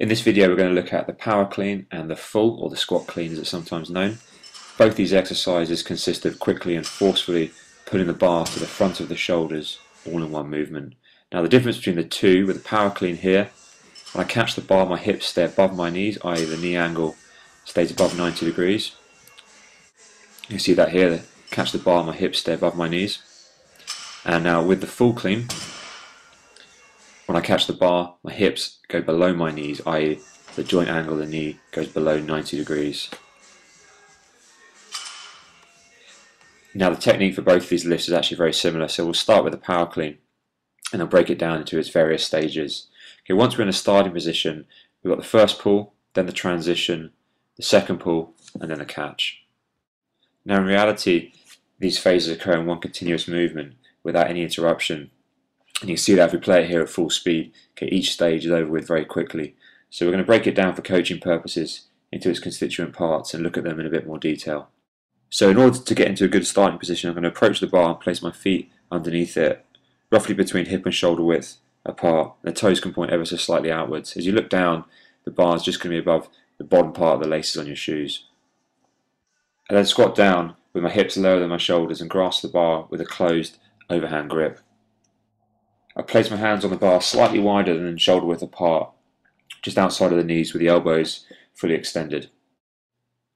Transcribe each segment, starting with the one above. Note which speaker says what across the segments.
Speaker 1: In this video we're going to look at the power clean and the full, or the squat clean as it's sometimes known. Both these exercises consist of quickly and forcefully pulling the bar to the front of the shoulders all in one movement. Now the difference between the two, with the power clean here, when I catch the bar my hips stay above my knees, i.e. the knee angle stays above 90 degrees. You see that here, catch the bar, my hips stay above my knees. And now with the full clean, when I catch the bar, my hips go below my knees, i.e. the joint angle of the knee goes below 90 degrees. Now the technique for both of these lifts is actually very similar, so we'll start with the power clean and I'll break it down into its various stages. Okay, once we're in a starting position, we've got the first pull, then the transition, the second pull, and then the catch. Now in reality, these phases occur in one continuous movement without any interruption. And you can see that if we play it here at full speed, okay, each stage is over with very quickly. So we're going to break it down for coaching purposes into its constituent parts and look at them in a bit more detail. So in order to get into a good starting position, I'm going to approach the bar and place my feet underneath it, roughly between hip and shoulder width apart. The toes can point ever so slightly outwards. As you look down, the bar is just going to be above the bottom part of the laces on your shoes. I then squat down with my hips lower than my shoulders and grasp the bar with a closed overhand grip. I place my hands on the bar slightly wider than shoulder width apart, just outside of the knees with the elbows fully extended.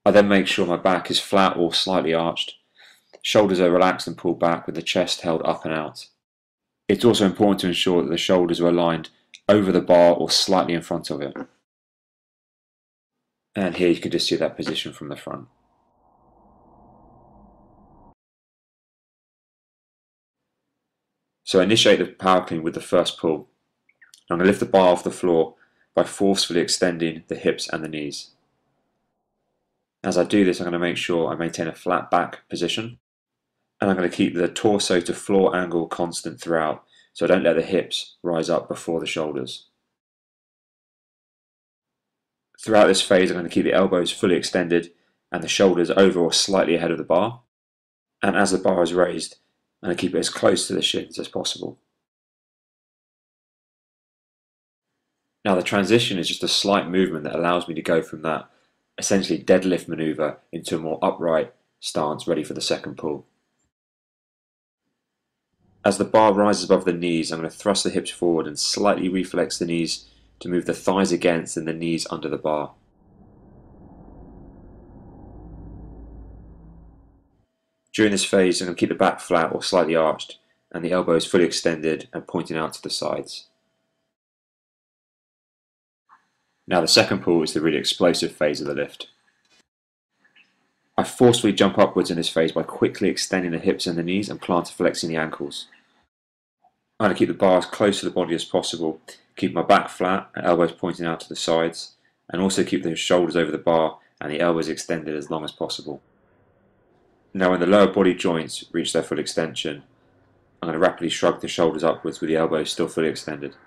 Speaker 1: I then make sure my back is flat or slightly arched. Shoulders are relaxed and pulled back with the chest held up and out. It's also important to ensure that the shoulders are aligned over the bar or slightly in front of it. And here you can just see that position from the front. So I initiate the power clean with the first pull. I'm going to lift the bar off the floor by forcefully extending the hips and the knees. As I do this, I'm going to make sure I maintain a flat back position, and I'm going to keep the torso to floor angle constant throughout, so I don't let the hips rise up before the shoulders. Throughout this phase, I'm going to keep the elbows fully extended and the shoulders over or slightly ahead of the bar, and as the bar is raised, I'm going to keep it as close to the shins as possible. Now the transition is just a slight movement that allows me to go from that essentially deadlift maneuver into a more upright stance ready for the second pull. As the bar rises above the knees, I'm going to thrust the hips forward and slightly reflex the knees to move the thighs against and the knees under the bar. During this phase, I'm going to keep the back flat or slightly arched and the elbows fully extended and pointing out to the sides. Now the second pull is the really explosive phase of the lift. I forcefully jump upwards in this phase by quickly extending the hips and the knees and plantar flexing the ankles. I'm going to keep the bar as close to the body as possible, keep my back flat and elbows pointing out to the sides, and also keep the shoulders over the bar and the elbows extended as long as possible. Now when the lower body joints reach their full extension, I'm going to rapidly shrug the shoulders upwards with the elbows still fully extended.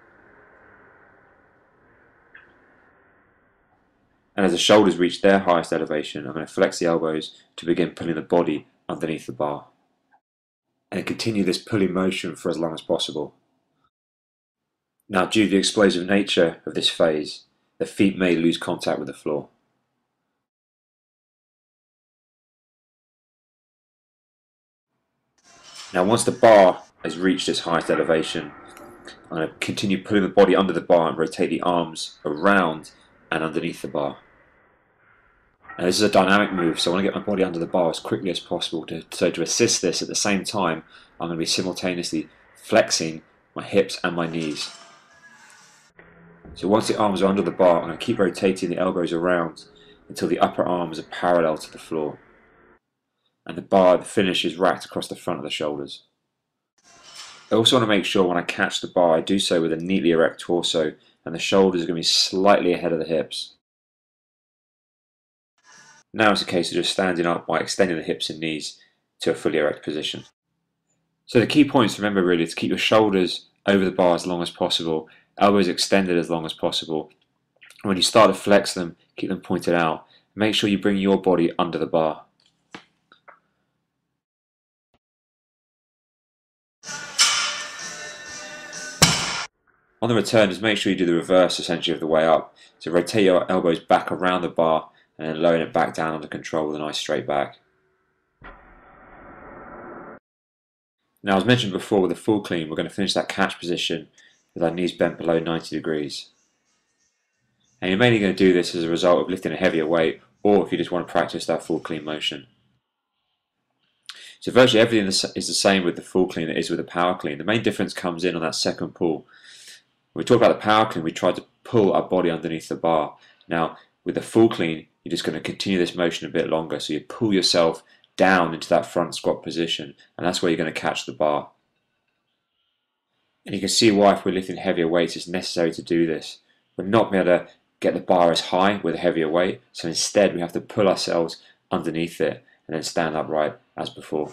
Speaker 1: And as the shoulders reach their highest elevation, I'm going to flex the elbows to begin pulling the body underneath the bar. And continue this pulling motion for as long as possible. Now, due to the explosive nature of this phase, the feet may lose contact with the floor. Now, once the bar has reached its highest elevation, I'm going to continue pulling the body under the bar and rotate the arms around and underneath the bar. Now this is a dynamic move, so I want to get my body under the bar as quickly as possible. So to assist this, at the same time, I'm going to be simultaneously flexing my hips and my knees. So once the arms are under the bar, I'm going to keep rotating the elbows around until the upper arms are parallel to the floor. And the finish is racked across the front of the shoulders. I also want to make sure when I catch the bar, I do so with a neatly erect torso, and the shoulders are going to be slightly ahead of the hips. Now it's a case of just standing up by extending the hips and knees to a fully erect position. So the key points to remember really is to keep your shoulders over the bar as long as possible, elbows extended as long as possible. And when you start to flex them, keep them pointed out. Make sure you bring your body under the bar. On the return, just make sure you do the reverse essentially of the way up. So rotate your elbows back around the bar and then lowering it back down under control with a nice straight back. Now, as mentioned before, with a full clean, we're going to finish that catch position with our knees bent below 90 degrees. And you're mainly going to do this as a result of lifting a heavier weight, or if you just want to practice that full clean motion. So virtually everything is the same with the full clean that is with the power clean. The main difference comes in on that second pull. When we talk about the power clean, we try to pull our body underneath the bar. Now, with the full clean, you're just going to continue this motion a bit longer. So you pull yourself down into that front squat position, and that's where you're going to catch the bar. And you can see why, if we're lifting heavier weights, it's necessary to do this. We're not going to be able to get the bar as high with a heavier weight, so instead we have to pull ourselves underneath it and then stand upright as before.